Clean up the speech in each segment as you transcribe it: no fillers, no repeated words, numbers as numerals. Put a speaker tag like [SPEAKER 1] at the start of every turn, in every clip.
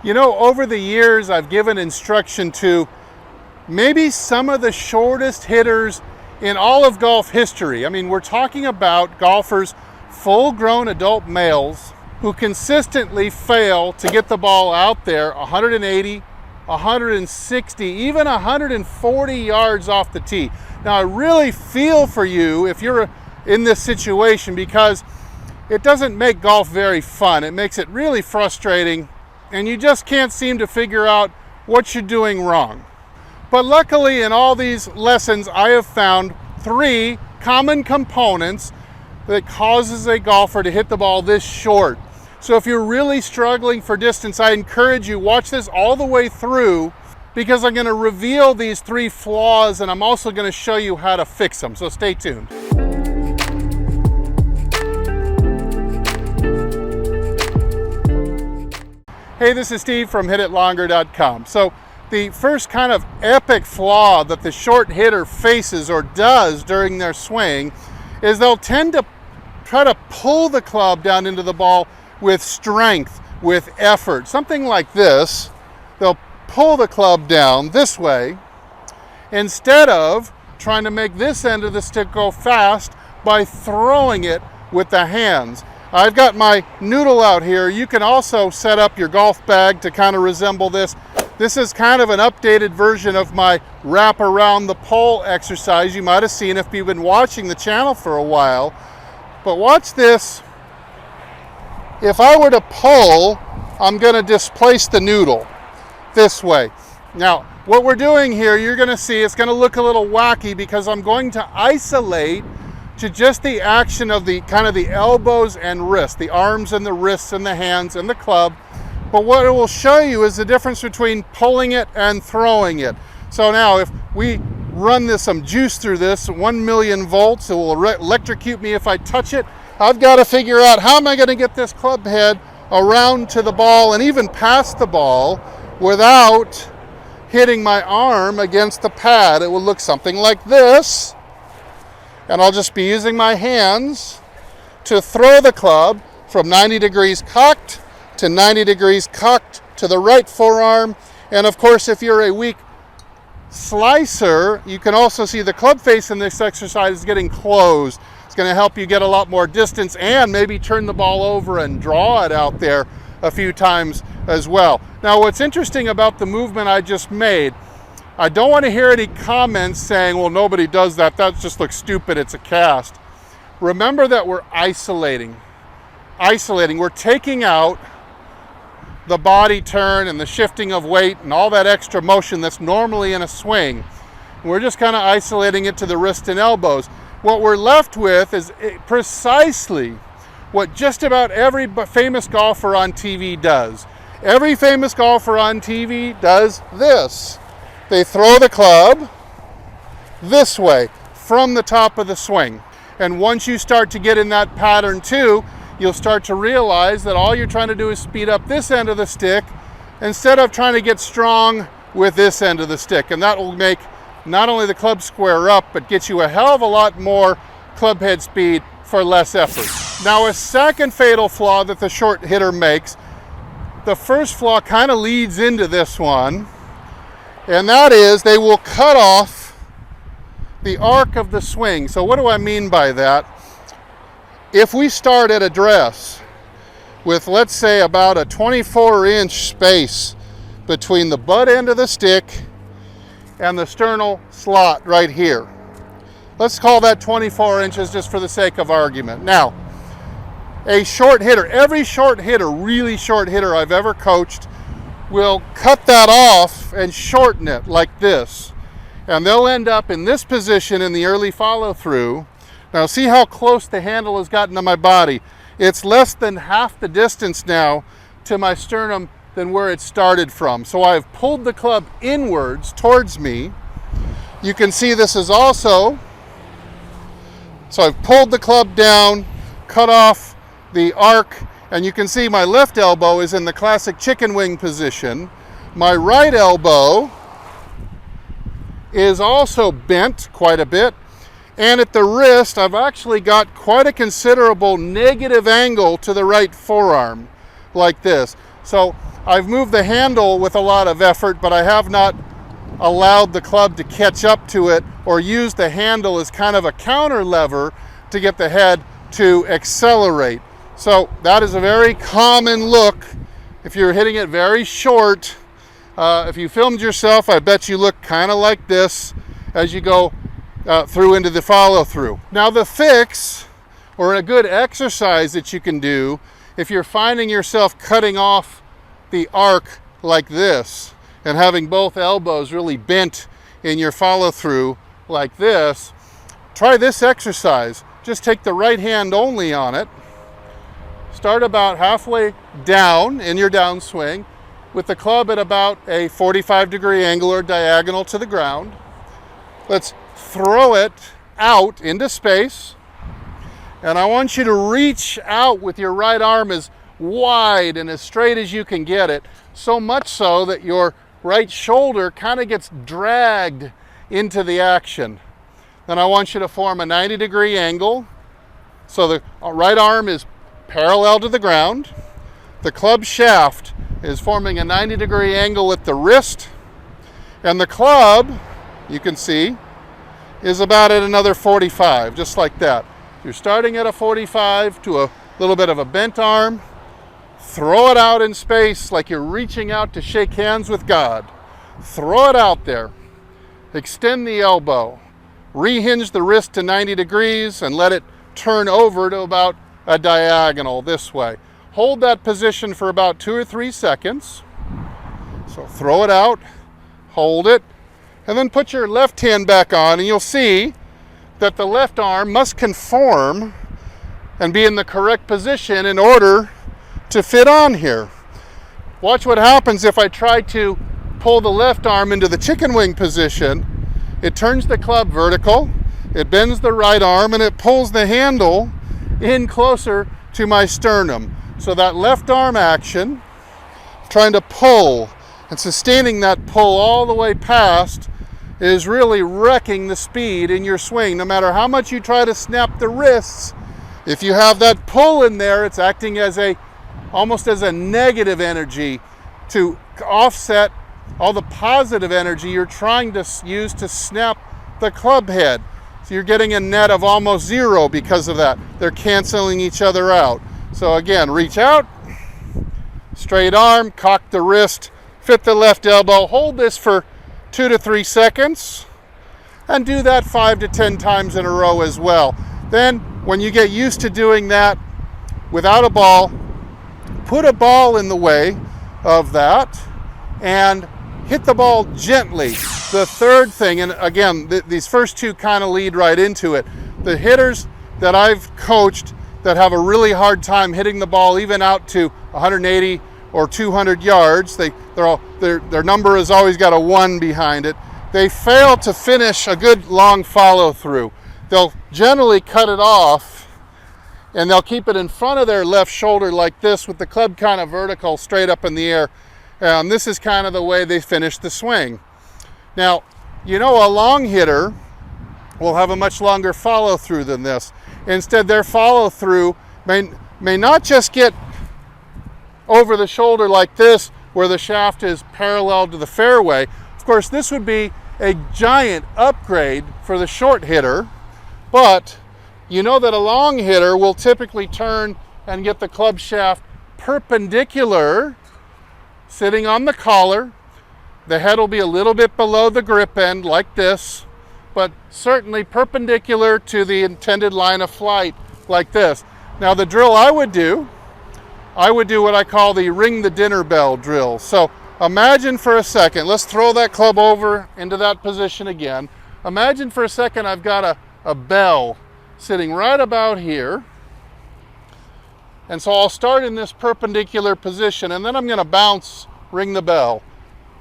[SPEAKER 1] You know, over the years, I've given instruction to maybe some of the shortest hitters in all of golf history. I mean, we're talking about golfers, full-grown adult males, who consistently fail to get the ball out there 180, 160, even 140 yards off the tee. Now, I really feel for you if you're in this situation, because it doesn't make golf very fun. It makes it really frustrating, and you just can't seem to figure out what you're doing wrong. But luckily, in all these lessons, I have found 3 common components that causes a golfer to hit the ball this short. So if you're really struggling for distance, I encourage you, watch this all the way through, because I'm going to reveal these 3 flaws, and I'm also going to show you how to fix them. So stay tuned. Hey, this is Steve from HitItLonger.com. So the first kind of epic flaw that the short hitter faces or does during their swing is they'll tend to try to pull the club down into the ball with strength, with effort. Something like this. They'll pull the club down this way instead of trying to make this end of the stick go fast by throwing it with the hands. I've got my noodle out here. You can also set up your golf bag to kind of resemble this. This is kind of an updated version of my wrap around the pole exercise you might have seen if you've been watching the channel for a while. But watch this. If I were to pull, I'm going to displace the noodle this way. Now, what we're doing here, you're going to see it's going to look a little wacky, because I'm going to isolate to just the action of the kind of the elbows and wrists, the arms and the wrists and the hands and the club. But what it will show you is the difference between pulling it and throwing it. So now if we run some juice through this, 1 million volts, it will electrocute me if I touch it. I've got to figure out, how am I going to get this club head around to the ball and even past the ball without hitting my arm against the pad. It will look something like this. And I'll just be using my hands to throw the club from 90 degrees cocked to 90 degrees cocked to the right forearm. And of course, if you're a weak slicer, you can also see the club face in this exercise is getting closed. It's going to help you get a lot more distance and maybe turn the ball over and draw it out there a few times as well. Now, what's interesting about the movement I just made, I don't want to hear any comments saying, well, nobody does that. That just looks stupid. It's a cast. Remember that we're isolating. We're taking out the body turn and the shifting of weight and all that extra motion that's normally in a swing. We're just kind of isolating it to the wrist and elbows. What we're left with is precisely what just about every famous golfer on TV does. Every famous golfer on TV does this. They throw the club this way from the top of the swing. And once you start to get in that pattern too, you'll start to realize that all you're trying to do is speed up this end of the stick instead of trying to get strong with this end of the stick. And that will make not only the club square up, but get you a hell of a lot more club head speed for less effort. Now, a second fatal flaw that the short hitter makes, the first flaw kind of leads into this one, and that is they will cut off the arc of the swing. So what do I mean by that? If we start at address with, let's say, about a 24-inch space between the butt end of the stick and the sternal slot right here. Let's call that 24 inches just for the sake of argument. Now, a short hitter, every short hitter, really short hitter I've ever coached, will cut that off and shorten it like this. And they'll end up in this position in the early follow-through. Now see how close the handle has gotten to my body. It's less than half the distance now to my sternum than where it started from. So I've pulled the club inwards towards me. You can see this is also, so I've pulled the club down, cut off the arc, and you can see my left elbow is in the classic chicken wing position. My right elbow is also bent quite a bit. And at the wrist, I've actually got quite a considerable negative angle to the right forearm, like this. So I've moved the handle with a lot of effort, but I have not allowed the club to catch up to it or use the handle as kind of a counter lever to get the head to accelerate. So that is a very common look if you're hitting it very short. If you filmed yourself, I bet you look kind of like this as you go through into the follow through. Now the fix, or a good exercise that you can do if you're finding yourself cutting off the arc like this and having both elbows really bent in your follow through like this, try this exercise. Just take the right hand only on it. Start about halfway down in your downswing with the club at about a 45-degree angle or diagonal to the ground. Let's throw it out into space. And I want you to reach out with your right arm as wide and as straight as you can get it, so much so that your right shoulder kind of gets dragged into the action. Then I want you to form a 90-degree angle so the right arm is parallel to the ground. The club shaft is forming a 90-degree angle at the wrist, and the club, you can see, is about at another 45, just like that. You're starting at a 45 to a little bit of a bent arm. Throw it out in space like you're reaching out to shake hands with God. Throw it out there. Extend the elbow. Rehinge the wrist to 90 degrees and let it turn over to about a diagonal this way. Hold that position for about 2 or 3 seconds. So throw it out, hold it, and then put your left hand back on, and you'll see that the left arm must conform and be in the correct position in order to fit on here. Watch what happens if I try to pull the left arm into the chicken wing position. It turns the club vertical, it bends the right arm, and it pulls the handle in closer to my sternum. So that left arm action, trying to pull and sustaining that pull all the way past, is really wrecking the speed in your swing. No matter how much you try to snap the wrists, if you have that pull in there, it's acting as almost as a negative energy to offset all the positive energy you're trying to use to snap the club head. So you're getting a net of almost zero because of that. They're canceling each other out. So again, reach out, straight arm, cock the wrist, fit the left elbow, hold this for 2 to 3 seconds, and do that 5 to 10 times in a row as well. Then when you get used to doing that without a ball, put a ball in the way of that and hit the ball gently. The third thing, and again, these first two kind of lead right into it. The hitters that I've coached that have a really hard time hitting the ball even out to 180 or 200 yards, their number has always got a 1 behind it. They fail to finish a good long follow through. They'll generally cut it off and they'll keep it in front of their left shoulder like this with the club kind of vertical straight up in the air. This is kind of the way they finish the swing. Now, you know, a long hitter will have a much longer follow through than this. Instead, their follow through may not just get over the shoulder like this, where the shaft is parallel to the fairway. Of course, this would be a giant upgrade for the short hitter, but you know that a long hitter will typically turn and get the club shaft perpendicular, sitting on the collar. The head will be a little bit below the grip end like this, but certainly perpendicular to the intended line of flight like this. Now the drill I would do what I call the ring the dinner bell drill. So imagine for a second, let's throw that club over into that position again. Imagine for a second I've got a bell sitting right about here. And so I'll start in this perpendicular position, and then I'm going to bounce, ring the bell.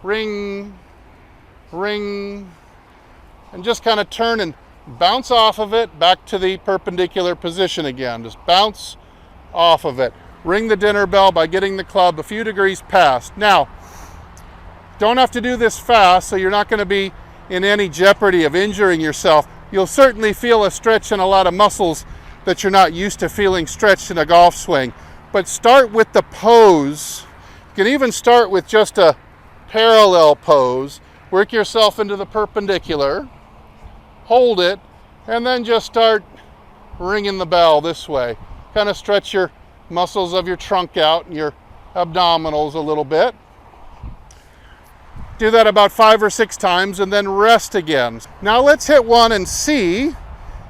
[SPEAKER 1] Ring, ring, and just kind of turn and bounce off of it back to the perpendicular position again. Just bounce off of it. Ring the dinner bell by getting the club a few degrees past. Now, don't have to do this fast, so you're not going to be in any jeopardy of injuring yourself. You'll certainly feel a stretch in a lot of muscles that you're not used to feeling stretched in a golf swing. But start with the pose You can even start with just a parallel pose. Work yourself into the perpendicular, hold it, and then just start ringing the bell this way. Kind of stretch your muscles of your trunk out and your abdominals a little bit. Do that about 5 or 6 times and then rest again. Now let's hit one and see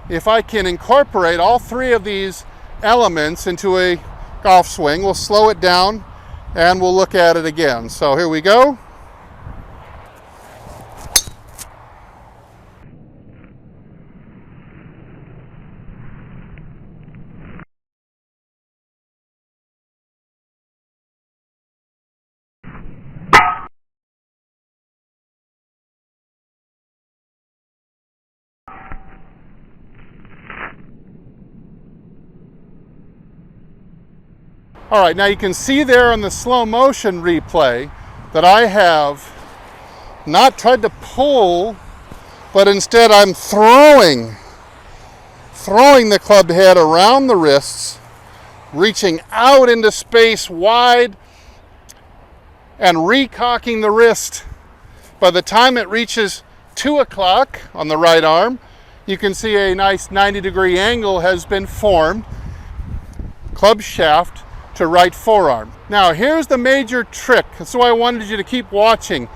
[SPEAKER 1] if I can incorporate all 3 of these elements into a golf swing. We'll slow it down and we'll look at it again. So here we go. All right, now you can see there on the slow motion replay that I have not tried to pull, but instead I'm throwing the club head around the wrists, reaching out into space wide and recocking the wrist. By the time it reaches 2 o'clock on the right arm, you can see a nice 90-degree angle has been formed, club shaft to right forearm. Now here's the major trick, so I wanted you to keep watching.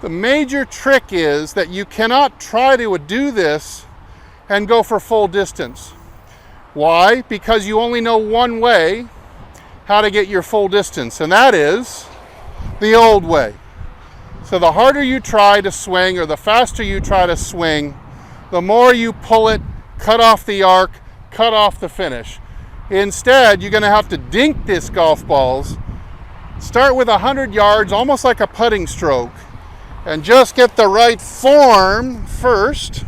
[SPEAKER 1] The major trick is that you cannot try to do this and go for full distance. Why? Because you only know one way how to get your full distance, and that is the old way. So the harder you try to swing, or the faster you try to swing, the more you pull it, cut off the arc, cut off the finish. Instead, you're going to have to dink disc golf balls, start with 100 yards, almost like a putting stroke, and just get the right form first,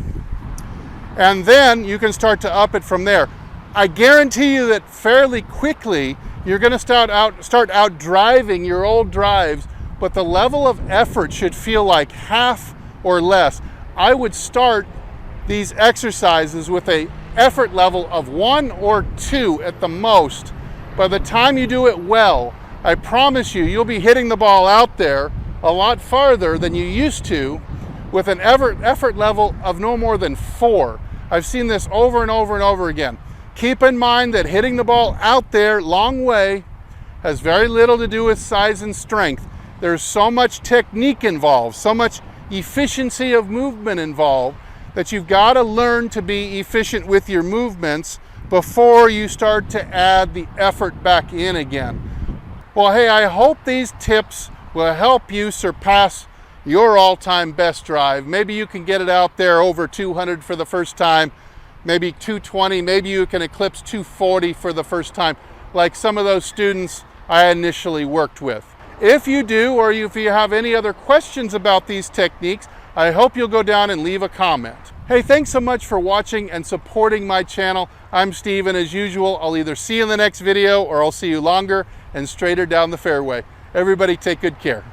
[SPEAKER 1] and then you can start to up it from there. I guarantee you that fairly quickly, you're going to start out driving your old drives, but the level of effort should feel like half or less. I would start these exercises with a effort level of 1 or 2 at the most. By the time you do it well, I promise you, you'll be hitting the ball out there a lot farther than you used to with an effort level of no more than 4. I've seen this over and over and over again. Keep in mind that hitting the ball out there long way has very little to do with size and strength. There's so much technique involved, so much efficiency of movement involved, that you've got to learn to be efficient with your movements before you start to add the effort back in again. Well, hey, I hope these tips will help you surpass your all-time best drive. Maybe you can get it out there over 200 for the first time, maybe 220, maybe you can eclipse 240 for the first time, like some of those students I initially worked with. If you do, or if you have any other questions about these techniques, I hope you'll go down and leave a comment. Hey, thanks so much for watching and supporting my channel. I'm Steve, and as usual, I'll either see you in the next video or I'll see you longer and straighter down the fairway. Everybody take good care.